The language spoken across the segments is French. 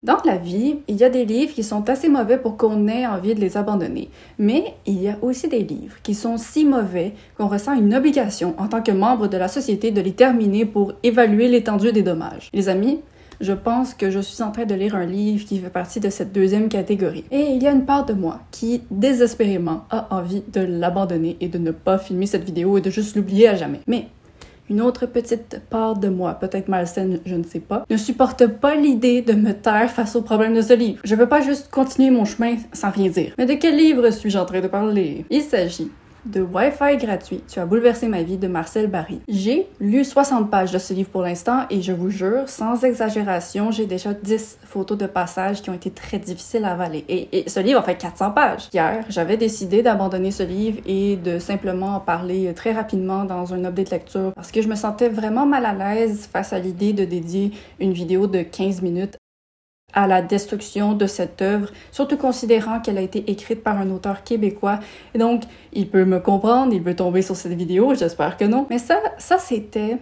Dans la vie, il y a des livres qui sont assez mauvais pour qu'on ait envie de les abandonner. Mais il y a aussi des livres qui sont si mauvais qu'on ressent une obligation en tant que membre de la société de les terminer pour évaluer l'étendue des dommages. Les amis, je pense que je suis en train de lire un livre qui fait partie de cette deuxième catégorie. Et il y a une part de moi qui, désespérément, a envie de l'abandonner et de ne pas filmer cette vidéo et de juste l'oublier à jamais. Mais une autre petite part de moi, peut-être malsaine, je ne sais pas, ne supporte pas l'idée de me taire face au problème de ce livre. Je veux pas juste continuer mon chemin sans rien dire. Mais de quel livre suis-je en train de parler? Il s'agit de Wi-Fi gratuit, tu as bouleversé ma vie de Marcel Barry. J'ai lu 60 pages de ce livre pour l'instant et je vous jure, sans exagération, j'ai déjà 10 photos de passages qui ont été très difficiles à avaler. Et ce livre a fait 400 pages. Hier, j'avais décidé d'abandonner ce livre et de simplement en parler très rapidement dans un update lecture parce que je me sentais vraiment mal à l'aise face à l'idée de dédier une vidéo de 15 minutes à la destruction de cette œuvre, surtout considérant qu'elle a été écrite par un auteur québécois. Et donc, il peut me comprendre, il peut tomber sur cette vidéo, j'espère que non. Mais ça c'était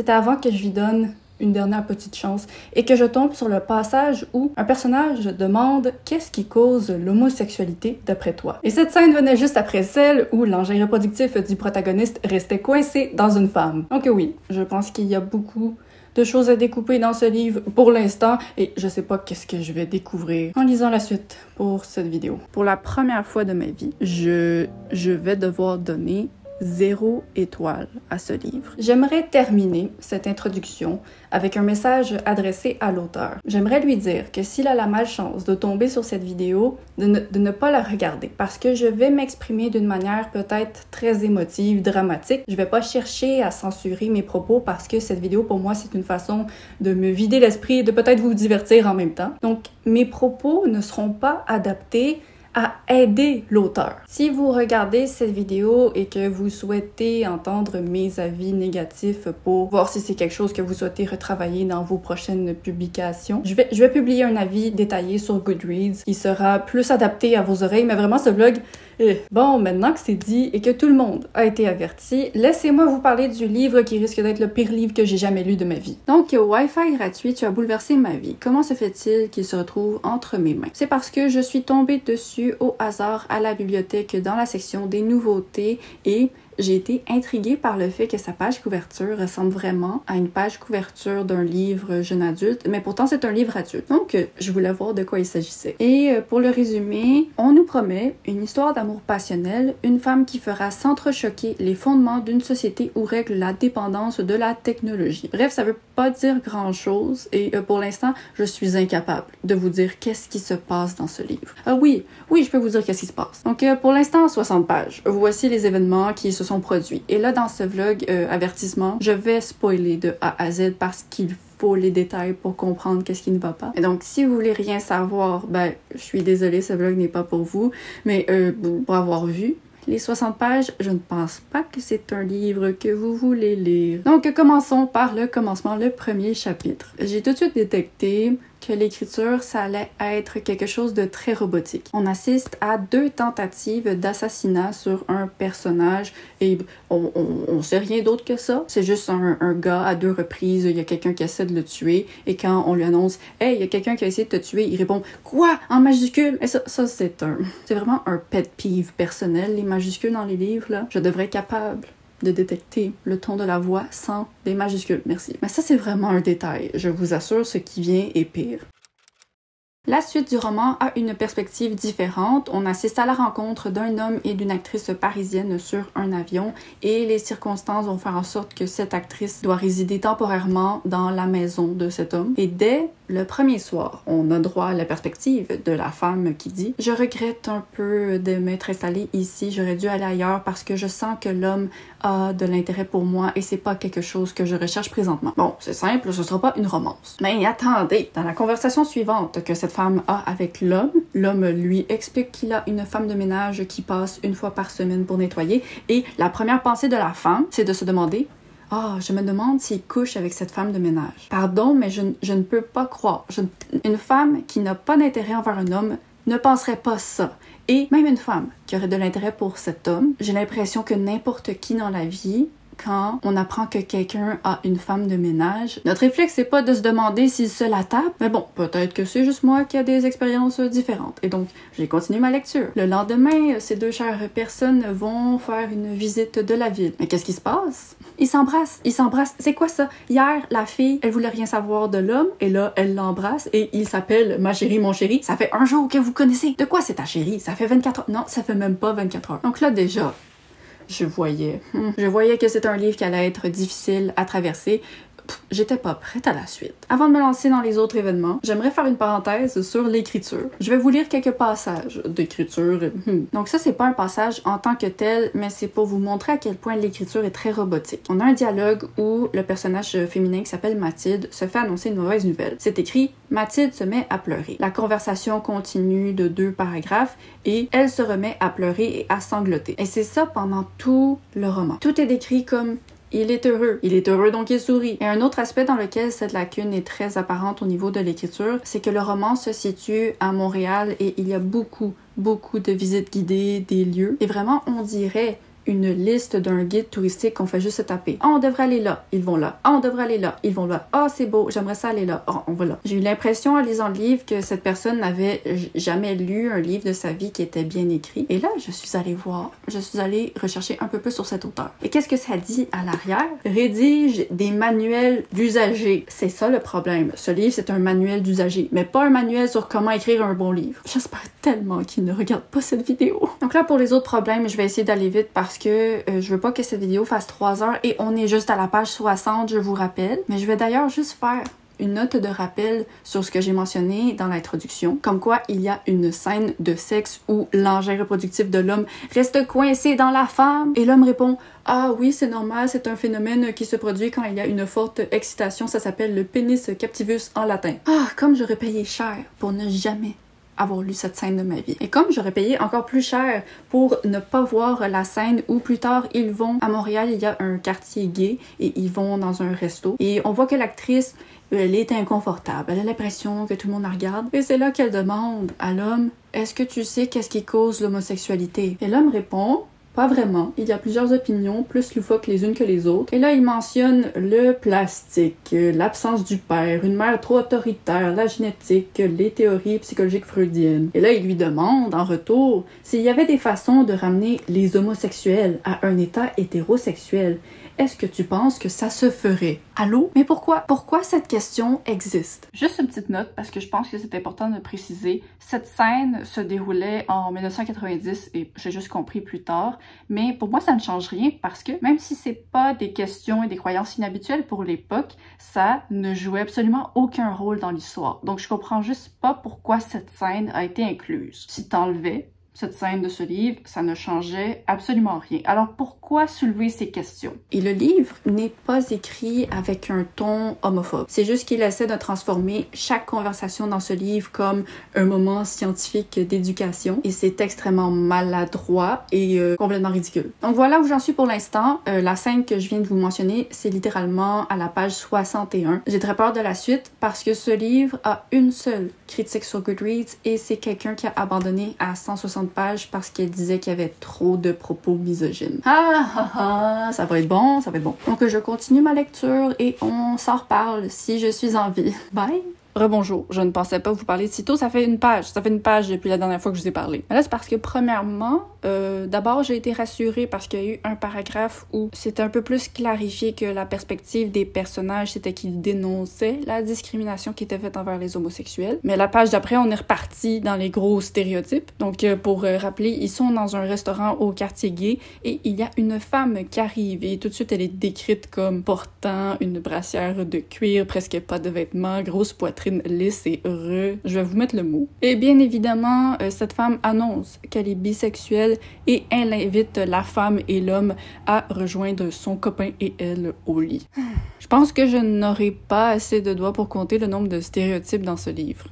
avant que je lui donne une dernière petite chance et que je tombe sur le passage où un personnage demande « Qu'est-ce qui cause l'homosexualité d'après toi? » Et cette scène venait juste après celle où l'engin reproductif du protagoniste restait coincé dans une femme. Donc oui, je pense qu'il y a beaucoup de choses à découper dans ce livre pour l'instant et je sais pas qu'est-ce que je vais découvrir en lisant la suite pour cette vidéo. Pour la première fois de ma vie, je vais devoir donner 0 étoile à ce livre. J'aimerais terminer cette introduction avec un message adressé à l'auteur. J'aimerais lui dire que s'il a la malchance de tomber sur cette vidéo, de ne pas la regarder parce que je vais m'exprimer d'une manière peut-être très émotive, dramatique. Je vais pas chercher à censurer mes propos parce que cette vidéo pour moi c'est une façon de me vider l'esprit et de peut-être vous divertir en même temps. Donc mes propos ne seront pas adaptés à aider l'auteur. Si vous regardez cette vidéo et que vous souhaitez entendre mes avis négatifs pour voir si c'est quelque chose que vous souhaitez retravailler dans vos prochaines publications, je vais publier un avis détaillé sur Goodreads qui sera plus adapté à vos oreilles, mais vraiment ce vlog bon, maintenant que c'est dit et que tout le monde a été averti, laissez-moi vous parler du livre qui risque d'être le pire livre que j'ai jamais lu de ma vie. Donc, Wi-Fi gratuit, tu as bouleversé ma vie. Comment se fait-il qu'il se retrouve entre mes mains? C'est parce que je suis tombée dessus au hasard à la bibliothèque dans la section des nouveautés et j'ai été intriguée par le fait que sa page couverture ressemble vraiment à une page couverture d'un livre jeune adulte, mais pourtant c'est un livre adulte. Donc, je voulais voir de quoi il s'agissait. Et pour le résumer, on nous promet une histoire d'amour passionnel, une femme qui fera s'entrechoquer les fondements d'une société où règle la dépendance de la technologie. Bref, ça veut pas dire grand-chose et pour l'instant, je suis incapable de vous dire qu'est-ce qui se passe dans ce livre. Oui, je peux vous dire qu'est-ce qui se passe. Donc, pour l'instant, 60 pages. Voici les événements qui se sont produits. Et là, dans ce vlog, avertissement, je vais spoiler de A à Z parce qu'il faut les détails pour comprendre qu'est-ce qui ne va pas. Et donc, si vous voulez rien savoir, ben, je suis désolée, ce vlog n'est pas pour vous, mais pour avoir vu les 60 pages, je ne pense pas que c'est un livre que vous voulez lire. Donc, commençons par le commencement, le premier chapitre. J'ai tout de suite détecté que l'écriture, ça allait être quelque chose de très robotique. On assiste à 2 tentatives d'assassinat sur un personnage et on sait rien d'autre que ça. C'est juste un gars à 2 reprises, il y a quelqu'un qui essaie de le tuer et quand on lui annonce « Hey, il y a quelqu'un qui a essayé de te tuer », il répond « Quoi? En majuscule? » Et ça c'est vraiment un pet peeve personnel, les majuscules dans les livres, là. Je devrais être capable de détecter le ton de la voix sans des majuscules. Merci. Mais ça, c'est vraiment un détail. Je vous assure, ce qui vient est pire. La suite du roman a une perspective différente. On assiste à la rencontre d'un homme et d'une actrice parisienne sur un avion et les circonstances vont faire en sorte que cette actrice doit résider temporairement dans la maison de cet homme. Et dès le premier soir, on a droit à la perspective de la femme qui dit « Je regrette un peu de m'être installée ici, j'aurais dû aller ailleurs parce que je sens que l'homme a de l'intérêt pour moi et c'est pas quelque chose que je recherche présentement. » Bon, c'est simple, ce sera pas une romance. Mais attendez, dans la conversation suivante que cette femme a avec l'homme lui explique qu'il a une femme de ménage qui passe 1 fois par semaine pour nettoyer et la première pensée de la femme, c'est de se demander « Ah, je me demande s'il couche avec cette femme de ménage. Pardon, mais je ne peux pas croire. Une femme qui n'a pas d'intérêt envers un homme ne penserait pas ça. Et même une femme qui aurait de l'intérêt pour cet homme, j'ai l'impression que n'importe qui dans la vie quand on apprend que quelqu'un a une femme de ménage, notre réflexe, c'est pas de se demander s'il se la tape, mais bon, peut-être que c'est juste moi qui a des expériences différentes. Et donc, j'ai continué ma lecture. Le lendemain, ces deux chères personnes vont faire une visite de la ville. Mais qu'est-ce qui se passe? Ils s'embrassent. C'est quoi ça? Hier, la fille, elle voulait rien savoir de l'homme, et là, elle l'embrasse, et il s'appelle ma chérie, mon chéri. Ça fait un jour que vous connaissez. De quoi c'est ta chérie? Ça fait 24 heures. Non, ça fait même pas 24 heures. Donc là, déjà, je voyais que c'était un livre qui allait être difficile à traverser. J'étais pas prête à la suite. Avant de me lancer dans les autres événements, j'aimerais faire une parenthèse sur l'écriture. Je vais vous lire quelques passages d'écriture. Donc ça, c'est pas un passage en tant que tel, mais c'est pour vous montrer à quel point l'écriture est très robotique. On a un dialogue où le personnage féminin qui s'appelle Mathilde se fait annoncer une mauvaise nouvelle. C'est écrit « Mathilde se met à pleurer ». La conversation continue de 2 paragraphes et elle se remet à pleurer et à sangloter. Et c'est ça pendant tout le roman. Tout est décrit comme il est heureux donc il sourit. Et un autre aspect dans lequel cette lacune est très apparente au niveau de l'écriture, c'est que le roman se situe à Montréal et il y a beaucoup de visites guidées des lieux. Et vraiment, on dirait une liste d'un guide touristique qu'on fait juste se taper. Ah, on devrait aller là, ils vont là. Ah, on devrait aller là, ils vont là. Ah, c'est beau, j'aimerais ça aller là. Ah, on va là. J'ai eu l'impression en lisant le livre que cette personne n'avait jamais lu un livre de sa vie qui était bien écrit. Et là, je suis allée rechercher un peu plus sur cet auteur. Et qu'est-ce que ça dit à l'arrière? Rédige des manuels d'usagers. C'est ça le problème. Ce livre, c'est un manuel d'usagers, mais pas un manuel sur comment écrire un bon livre. J'espère tellement qu'il ne regarde pas cette vidéo. Donc là, pour les autres problèmes, je vais essayer d'aller vite parce que je veux pas que cette vidéo fasse 3 heures et on est juste à la page 60, je vous rappelle. Mais je vais d'ailleurs juste faire une note de rappel sur ce que j'ai mentionné dans l'introduction, comme quoi il y a une scène de sexe où l'engin reproductif de l'homme reste coincé dans la femme et l'homme répond « Ah oui, c'est normal, c'est un phénomène qui se produit quand il y a une forte excitation, ça s'appelle le pénis captivus en latin. » Ah, comme j'aurais payé cher pour ne jamais avoir lu cette scène de ma vie. Et comme j'aurais payé encore plus cher pour ne pas voir la scène où plus tard ils vont à Montréal, il y a un quartier gay et ils vont dans un resto et on voit que l'actrice elle est inconfortable, elle a l'impression que tout le monde la regarde et c'est là qu'elle demande à l'homme « Est-ce que tu sais qu'est-ce qui cause l'homosexualité? » Et l'homme répond pas vraiment. Il y a plusieurs opinions, plus loufoques les unes que les autres. Et là, il mentionne le plastique, l'absence du père, une mère trop autoritaire, la génétique, les théories psychologiques freudiennes. Et là, il lui demande, en retour, s'il y avait des façons de ramener les homosexuels à un état hétérosexuel. Est-ce que tu penses que ça se ferait? Allô? Mais pourquoi cette question existe? Juste une petite note, parce que je pense que c'est important de préciser. Cette scène se déroulait en 1990 et j'ai juste compris plus tard. Mais pour moi, ça ne change rien parce que même si c'est pas des questions et des croyances inhabituelles pour l'époque, ça ne jouait absolument aucun rôle dans l'histoire. Donc je comprends juste pas pourquoi cette scène a été incluse. Si t'enlevais cette scène de ce livre, ça ne changeait absolument rien. Alors pourquoi soulever ces questions? Et le livre n'est pas écrit avec un ton homophobe. C'est juste qu'il essaie de transformer chaque conversation dans ce livre comme un moment scientifique d'éducation et c'est extrêmement maladroit et complètement ridicule. Donc voilà où j'en suis pour l'instant. La scène que je viens de vous mentionner, c'est littéralement à la page 61. J'ai très peur de la suite parce que ce livre a une seule critique sur Goodreads et c'est quelqu'un qui a abandonné à 160 pages parce qu'elle disait qu'il y avait trop de propos misogynes. Ça va être bon, ça va être bon. Donc je continue ma lecture et on s'en reparle si je suis en vie. Bye! Rebonjour, je ne pensais pas vous parler de sitôt, ça fait une page depuis la dernière fois que je vous ai parlé. Mais là, c'est parce que premièrement, d'abord, j'ai été rassurée parce qu'il y a eu un paragraphe où c'était un peu plus clarifié que la perspective des personnages, c'était qu'ils dénonçaient la discrimination qui était faite envers les homosexuels. Mais la page d'après, on est reparti dans les gros stéréotypes. Donc, pour rappeler, ils sont dans un restaurant au quartier gay et il y a une femme qui arrive et tout de suite, elle est décrite comme portant une brassière de cuir, presque pas de vêtements, grosse poitrine lisse et heureux. Je vais vous mettre le mot. Et bien évidemment, cette femme annonce qu'elle est bisexuelle et elle invite la femme et l'homme à rejoindre son copain et elle au lit. Je pense que je n'aurai pas assez de doigts pour compter le nombre de stéréotypes dans ce livre.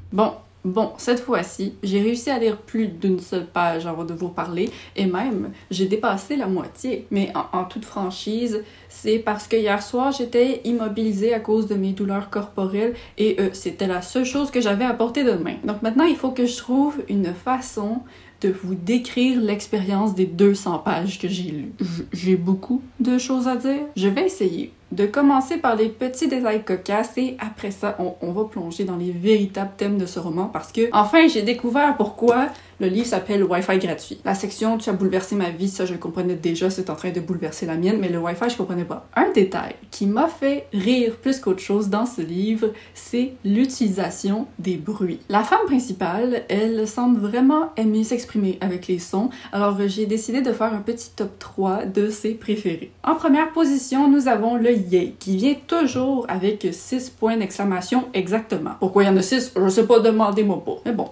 Bon, cette fois-ci, j'ai réussi à lire plus d'une seule page avant de vous parler et même, j'ai dépassé la moitié. Mais en toute franchise, c'est parce que hier soir, j'étais immobilisée à cause de mes douleurs corporelles et c'était la seule chose que j'avais à portée de main. Donc maintenant, il faut que je trouve une façon de vous décrire l'expérience des 200 pages que j'ai lues. J'ai beaucoup de choses à dire. Je vais essayer de commencer par les petits détails cocasses et après ça, on va plonger dans les véritables thèmes de ce roman parce que, enfin, j'ai découvert pourquoi le livre s'appelle Wi-Fi gratuit. La section « Tu as bouleversé ma vie », ça je le comprenais déjà, c'est en train de bouleverser la mienne, mais le Wi-Fi je comprenais pas. Un détail qui m'a fait rire plus qu'autre chose dans ce livre, c'est l'utilisation des bruits. La femme principale, elle semble vraiment aimer s'exprimer avec les sons, alors j'ai décidé de faire un petit top 3 de ses préférés. En première position, nous avons le yay, qui vient toujours avec 6 points d'exclamation exactement. Pourquoi il y en a 6? Je sais pas, demandez-moi pas. Mais bon.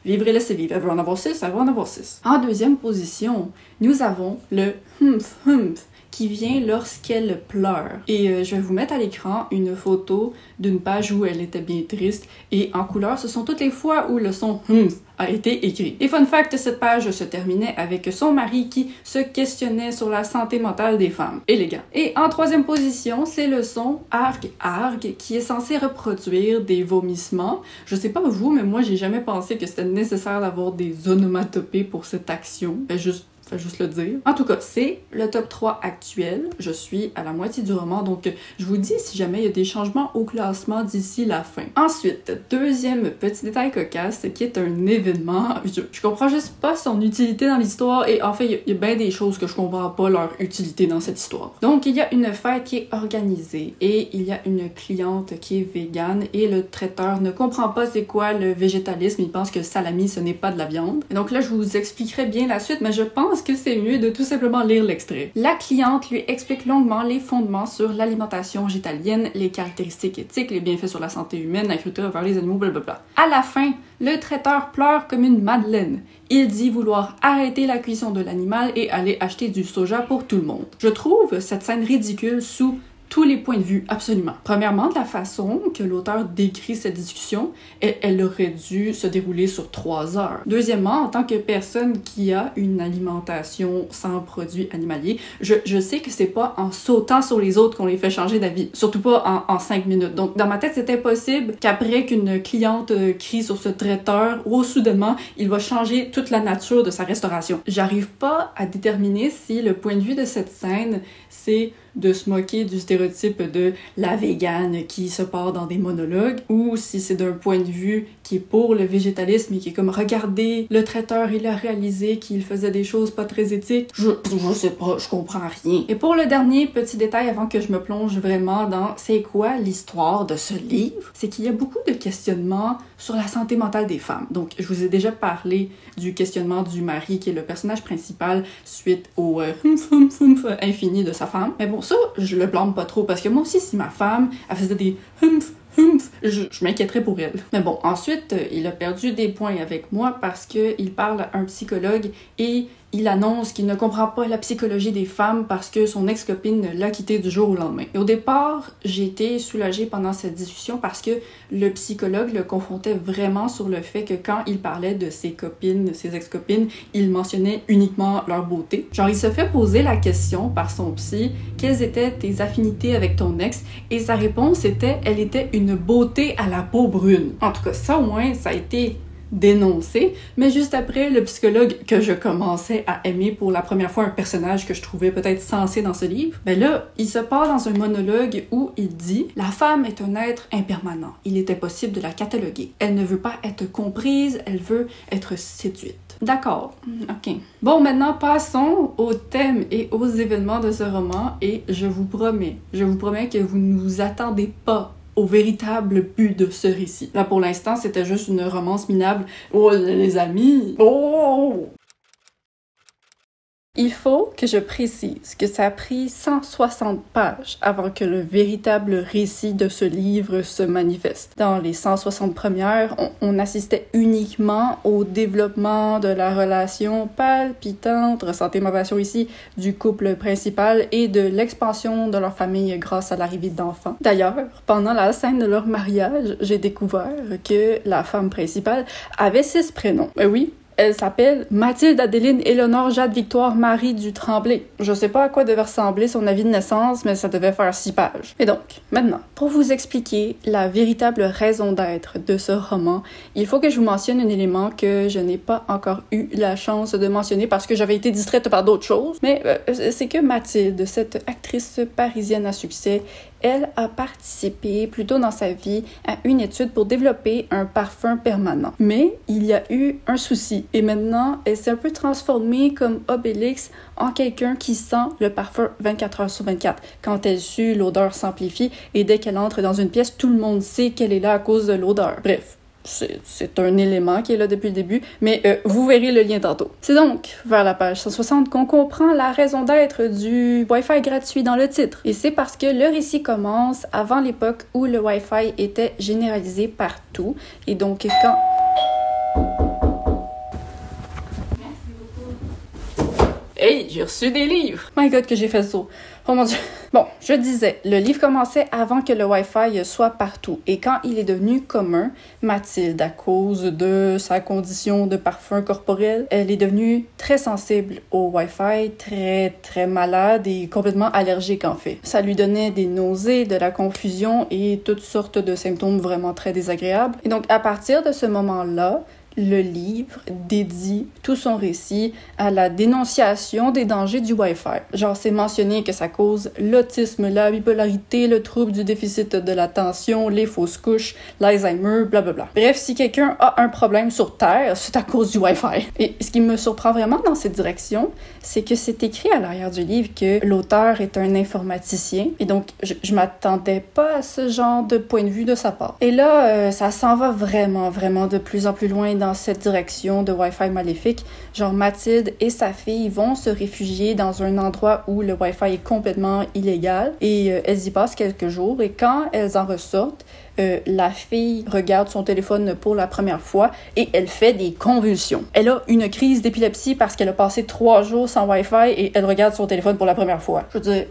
Vivre et laisser vivre. Elle veut en avoir 6, elle veut en avoir 6. En deuxième position, nous avons le humph humph qui vient lorsqu'elle pleure. Et je vais vous mettre à l'écran une photo d'une page où elle était bien triste et en couleur, ce sont toutes les fois où le son humph a été écrit. Et fun fact, cette page se terminait avec son mari qui se questionnait sur la santé mentale des femmes. Élégant. Et en troisième position, c'est le son arg arg qui est censé reproduire des vomissements. Je sais pas vous, mais moi j'ai jamais pensé que c'était nécessaire d'avoir des onomatopées pour cette action. Juste le dire. En tout cas, c'est le top 3 actuel. Je suis à la moitié du roman, donc je vous dis si jamais il y a des changements au classement d'ici la fin. Ensuite, deuxième petit détail cocasse, qui est un événement. Je comprends juste pas son utilité dans l'histoire, et en fait, il y a bien des choses que je comprends pas leur utilité dans cette histoire. Donc, il y a une fête qui est organisée, et il y a une cliente qui est végane, et le traiteur ne comprend pas c'est quoi le végétalisme, il pense que salami, ce n'est pas de la viande. Et donc là, je vous expliquerai bien la suite, mais je pense que c'est mieux de tout simplement lire l'extrait. La cliente lui explique longuement les fondements sur l'alimentation végétalienne, les caractéristiques éthiques, les bienfaits sur la santé humaine, la culture envers les animaux, blablabla. À la fin, le traiteur pleure comme une madeleine. Il dit vouloir arrêter la cuisson de l'animal et aller acheter du soja pour tout le monde. Je trouve cette scène ridicule sous tous les points de vue, absolument. Premièrement, de la façon que l'auteur décrit cette discussion, elle aurait dû se dérouler sur 3 heures. Deuxièmement, en tant que personne qui a une alimentation sans produits animaliers, je sais que c'est pas en sautant sur les autres qu'on les fait changer d'avis, surtout pas en 5 minutes. Donc, dans ma tête, c'est impossible qu'après qu'une cliente crie sur ce traiteur, soudainement, il va changer toute la nature de sa restauration. J'arrive pas à déterminer si le point de vue de cette scène, c'est de se moquer du stéréotype de la végane qui se part dans des monologues, ou si c'est d'un point de vue qui est pour le végétalisme et qui est comme regardez, le traiteur il a réalisé qu'il faisait des choses pas très éthiques. Je sais pas, je comprends rien. Et pour le dernier petit détail avant que je me plonge vraiment dans c'est quoi l'histoire de ce livre, c'est qu'il y a beaucoup de questionnements sur la santé mentale des femmes. Donc je vous ai déjà parlé du questionnement du mari qui est le personnage principal suite au infini de sa femme. Mais bon, ça, je le blâme pas trop parce que moi aussi, si ma femme, elle faisait des je m'inquiéterais pour elle. Mais bon, ensuite, il a perdu des points avec moi parce qu'il parle à un psychologue et il annonce qu'il ne comprend pas la psychologie des femmes parce que son ex-copine l'a quitté du jour au lendemain. Et au départ, j'ai été soulagée pendant cette discussion parce que le psychologue le confrontait vraiment sur le fait que quand il parlait de ses copines, de ses ex-copines, il mentionnait uniquement leur beauté. Genre, il se fait poser la question par son psy, quelles étaient tes affinités avec ton ex? Et sa réponse était, elle était une beauté à la peau brune. En tout cas, ça au moins, ça a été dénoncé, mais juste après, le psychologue que je commençais à aimer pour la première fois, un personnage que je trouvais peut-être sensé dans ce livre, ben là, il se part dans un monologue où il dit « La femme est un être impermanent. Il est impossible de la cataloguer. Elle ne veut pas être comprise, elle veut être séduite. » D'accord, ok. Bon, maintenant, passons aux thèmes et aux événements de ce roman et je vous promets que vous ne vous attendez pas au véritable but de ce récit. Là, pour l'instant, c'était juste une romance minable. Oh, les amis! Oh! Il faut que je précise que ça a pris 160 pages avant que le véritable récit de ce livre se manifeste. Dans les 160 premières, on assistait uniquement au développement de la relation palpitante, ressentez ma passion ici, du couple principal et de l'expansion de leur famille grâce à l'arrivée d'enfants. D'ailleurs, pendant la scène de leur mariage, j'ai découvert que la femme principale avait 6 prénoms. Oui, Elle s'appelle Mathilde Adéline Éléonore Jade Victoire Marie du Tremblay. Je sais pas à quoi devait ressembler son avis de naissance, mais ça devait faire 6 pages. Et donc, maintenant, pour vous expliquer la véritable raison d'être de ce roman, il faut que je vous mentionne un élément que je n'ai pas encore eu la chance de mentionner parce que j'avais été distraite par d'autres choses. Mais c'est que Mathilde, cette actrice parisienne à succès, elle a participé plus tôt dans sa vie à une étude pour développer un parfum permanent. Mais il y a eu un souci et maintenant, elle s'est un peu transformée comme Obélix en quelqu'un qui sent le parfum 24 heures sur 24. Quand elle sue, l'odeur s'amplifie et dès qu'elle entre dans une pièce, tout le monde sait qu'elle est là à cause de l'odeur. Bref. C'est un élément qui est là depuis le début, mais vous verrez le lien tantôt. C'est donc vers la page 160 qu'on comprend la raison d'être du Wi-Fi gratuit dans le titre. Et c'est parce que le récit commence avant l'époque où le Wi-Fi était généralisé partout. Et donc quand... Hey, j'ai reçu des livres! My God, que j'ai fait ça! Oh mon Dieu! Bon, je disais, le livre commençait avant que le Wi-Fi soit partout. Et quand il est devenu commun, Mathilde, à cause de sa condition de parfum corporel, elle est devenue très sensible au Wi-Fi, très malade et complètement allergique en fait. Ça lui donnait des nausées, de la confusion et toutes sortes de symptômes vraiment très désagréables. Et donc, à partir de ce moment-là, le livre dédie tout son récit à la dénonciation des dangers du Wi-Fi. Genre, c'est mentionné que ça cause l'autisme, la bipolarité, le trouble du déficit de l'attention, les fausses couches, l'Alzheimer, blablabla. Bref, si quelqu'un a un problème sur Terre, c'est à cause du Wi-Fi. Et ce qui me surprend vraiment dans cette direction, c'est que c'est écrit à l'arrière du livre que l'auteur est un informaticien. Et donc, je m'attendais pas à ce genre de point de vue de sa part. Et là, ça s'en va vraiment de plus en plus loin dans cette direction de Wi-Fi maléfique. Genre, Mathilde et sa fille vont se réfugier dans un endroit où le Wi-Fi est complètement illégal et elles y passent quelques jours et quand elles en ressortent, la fille regarde son téléphone pour la première fois et elle fait des convulsions. Elle a une crise d'épilepsie parce qu'elle a passé 3 jours sans Wi-Fi et elle regarde son téléphone pour la première fois. Je veux dire,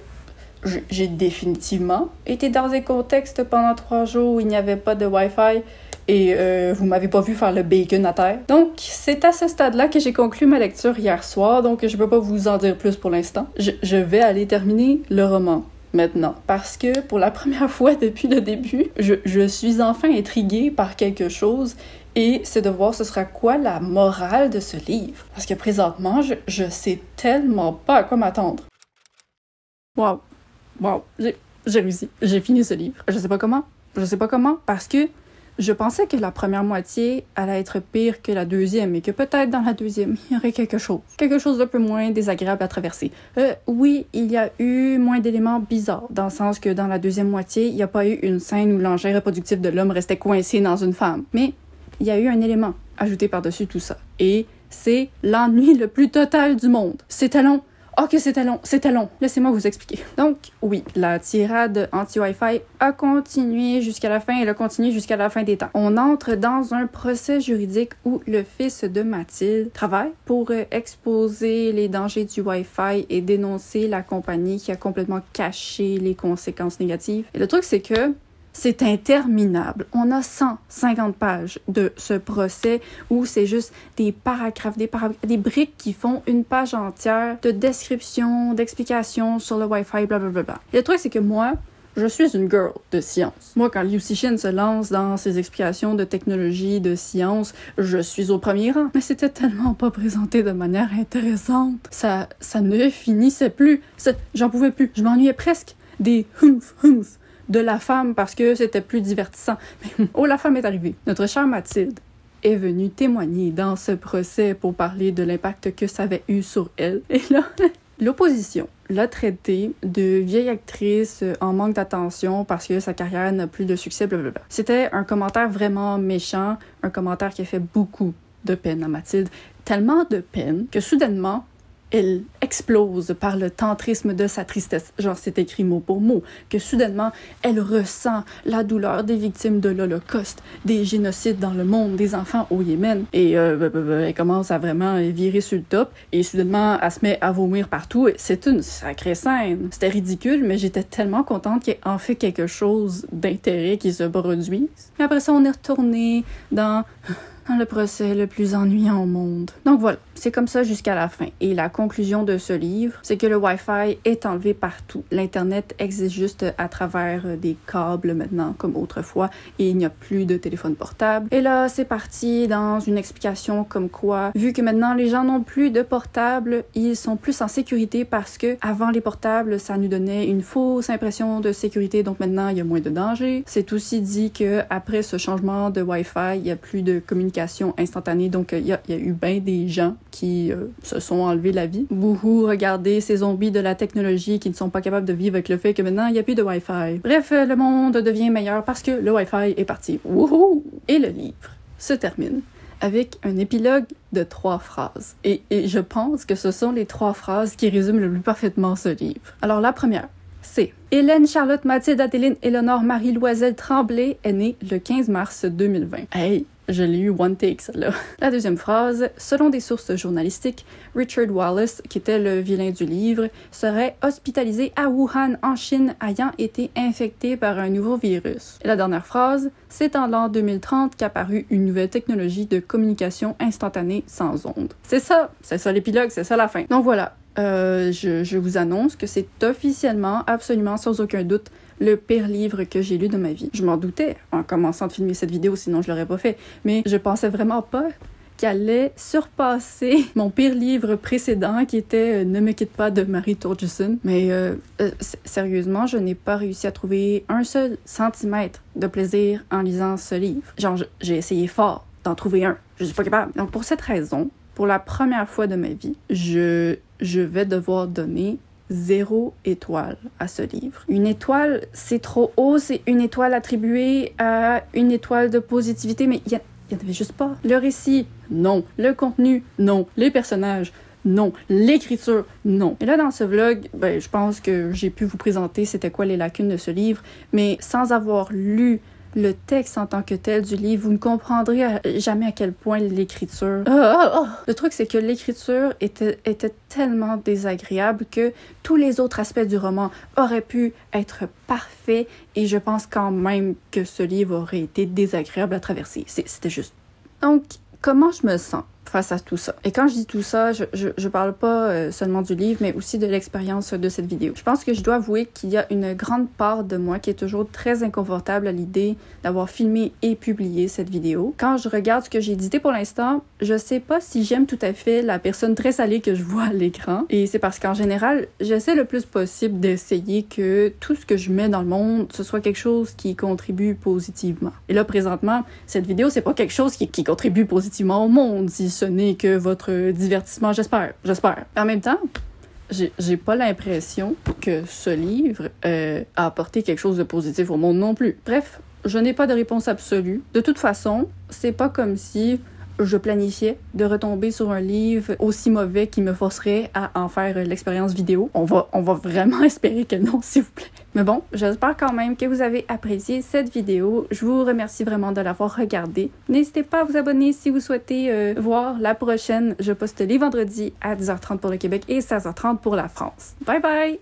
j'ai définitivement été dans un contexte pendant 3 jours où il n'y avait pas de Wi-Fi et vous m'avez pas vu faire le bacon à terre. Donc, c'est à ce stade-là que j'ai conclu ma lecture hier soir, donc je peux pas vous en dire plus pour l'instant. Je vais aller terminer le roman maintenant, parce que pour la première fois depuis le début, je suis enfin intriguée par quelque chose et c'est de voir ce sera quoi la morale de ce livre. Parce que présentement, je sais tellement pas à quoi m'attendre. Wow, j'ai réussi. J'ai fini ce livre. Je sais pas comment, parce que je pensais que la première moitié allait être pire que la deuxième et que peut-être dans la deuxième, il y aurait quelque chose d'un peu moins désagréable à traverser. Oui, il y a eu moins d'éléments bizarres, dans le sens que dans la deuxième moitié, il n'y a pas eu une scène où l'engin reproductif de l'homme restait coincé dans une femme. Mais il y a eu un élément ajouté par-dessus tout ça. Et c'est l'ennui le plus total du monde. C'était long. Oh que c'était long. Laissez-moi vous expliquer. Donc, oui, la tirade anti-Wi-Fi a continué jusqu'à la fin et elle a continué jusqu'à la fin des temps. On entre dans un procès juridique où le fils de Mathilde travaille pour exposer les dangers du Wi-Fi et dénoncer la compagnie qui a complètement caché les conséquences négatives. Et le truc, c'est que c'est interminable. On a 150 pages de ce procès où c'est juste des paragraphes, des briques qui font une page entière de description, d'explication sur le Wi-Fi, blablabla. Et le truc, c'est que moi, je suis une girl de science. Moi, quand Liu Cixin se lance dans ses explications de technologie, de science, je suis au premier rang. Mais c'était tellement pas présenté de manière intéressante. Ça ne finissait plus. J'en pouvais plus. Je m'ennuyais presque des humph de la femme parce que c'était plus divertissant. Mais oh, la femme est arrivée. Notre chère Mathilde est venue témoigner dans ce procès pour parler de l'impact que ça avait eu sur elle. Et là, l'opposition l'a traitée de vieille actrice en manque d'attention parce que sa carrière n'a plus de succès, blablabla. C'était un commentaire vraiment méchant, un commentaire qui a fait beaucoup de peine à Mathilde. Tellement de peine que soudainement, elle explose par le tantrisme de sa tristesse. Genre, c'est écrit mot pour mot, que soudainement, elle ressent la douleur des victimes de l'Holocauste, des génocides dans le monde, des enfants au Yémen. Et elle commence à vraiment virer sur le top, et soudainement, elle se met à vomir partout. C'est une sacrée scène. C'était ridicule, mais j'étais tellement contente qu'il y ait en fait quelque chose d'intérêt qui se produise. Et après ça, on est retourné dans dans le procès le plus ennuyant au monde. Donc voilà, c'est comme ça jusqu'à la fin. Et la conclusion de ce livre, c'est que le Wi-Fi est enlevé partout. L'Internet existe juste à travers des câbles maintenant, comme autrefois, et il n'y a plus de téléphone portable. Et là, c'est parti dans une explication comme quoi, vu que maintenant les gens n'ont plus de portable, ils sont plus en sécurité parce que avant les portables, ça nous donnait une fausse impression de sécurité, donc maintenant il y a moins de danger. C'est aussi dit que après ce changement de Wi-Fi, il y a plus de communication instantanée, donc il y a eu bien des gens qui se sont enlevés la vie. Bouhou, regardez ces zombies de la technologie qui ne sont pas capables de vivre avec le fait que maintenant il n'y a plus de Wi-Fi. Bref, le monde devient meilleur parce que le Wi-Fi est parti. Wouhou! Et le livre se termine avec un épilogue de 3 phrases. Et je pense que ce sont les 3 phrases qui résument le plus parfaitement ce livre. Alors la première, c'est Hélène Charlotte Mathilde Adéline Éléonore Marie Loisel Tremblay est née le 15 mars 2020. Hey! Je l'ai eu one take, celle-là. La deuxième phrase, selon des sources journalistiques, Richard Wallace, qui était le vilain du livre, serait hospitalisé à Wuhan, en Chine, ayant été infecté par un nouveau virus. Et la dernière phrase, c'est en l'an 2030 qu'apparut une nouvelle technologie de communication instantanée sans ondes. C'est ça l'épilogue, c'est ça la fin. Donc voilà, je vous annonce que c'est officiellement, absolument, sans aucun doute, le pire livre que j'ai lu de ma vie. Je m'en doutais en commençant de filmer cette vidéo, sinon je l'aurais pas fait. Mais je pensais vraiment pas qu'elle allait surpasser mon pire livre précédent qui était Ne me quitte pas de Mary Torgerson. Mais sérieusement, je n'ai pas réussi à trouver un seul centimètre de plaisir en lisant ce livre. Genre, j'ai essayé fort d'en trouver un. Je suis pas capable. Donc pour cette raison, pour la première fois de ma vie, je vais devoir donner 0 étoile à ce livre. Une étoile, c'est trop haut, c'est une étoile attribuée à une étoile de positivité, mais il y en avait juste pas. Le récit, non. Le contenu, non. Les personnages, non. L'écriture, non. Et là, dans ce vlog, je pense que j'ai pu vous présenter c'était quoi les lacunes de ce livre, mais sans avoir lu le texte en tant que tel du livre, vous ne comprendrez jamais à quel point l'écriture... Le truc, c'est que l'écriture était tellement désagréable que tous les autres aspects du roman auraient pu être parfaits et je pense quand même que ce livre aurait été désagréable à traverser. C'était juste... Donc, comment je me sens face à tout ça? Et quand je dis tout ça, je parle pas seulement du livre, mais aussi de l'expérience de cette vidéo. Je pense que je dois avouer qu'il y a une grande part de moi qui est toujours très inconfortable à l'idée d'avoir filmé et publié cette vidéo. Quand je regarde ce que j'ai édité pour l'instant, je sais pas si j'aime tout à fait la personne très salée que je vois à l'écran. Et c'est parce qu'en général, j'essaie le plus possible d'essayer que tout ce que je mets dans le monde, ce soit quelque chose qui contribue positivement. Et là, présentement, cette vidéo, c'est pas quelque chose qui contribue positivement au monde, si ce n'est que votre divertissement, j'espère. En même temps, j'ai pas l'impression que ce livre a apporté quelque chose de positif au monde non plus. Bref, je n'ai pas de réponse absolue. De toute façon, c'est pas comme si je planifiais de retomber sur un livre aussi mauvais qui me forcerait à en faire l'expérience vidéo. On va vraiment espérer que non, s'il vous plaît. Mais bon, j'espère quand même que vous avez apprécié cette vidéo. Je vous remercie vraiment de l'avoir regardée. N'hésitez pas à vous abonner si vous souhaitez voir la prochaine. Je poste les vendredis à 10h30 pour le Québec et 16h30 pour la France. Bye bye!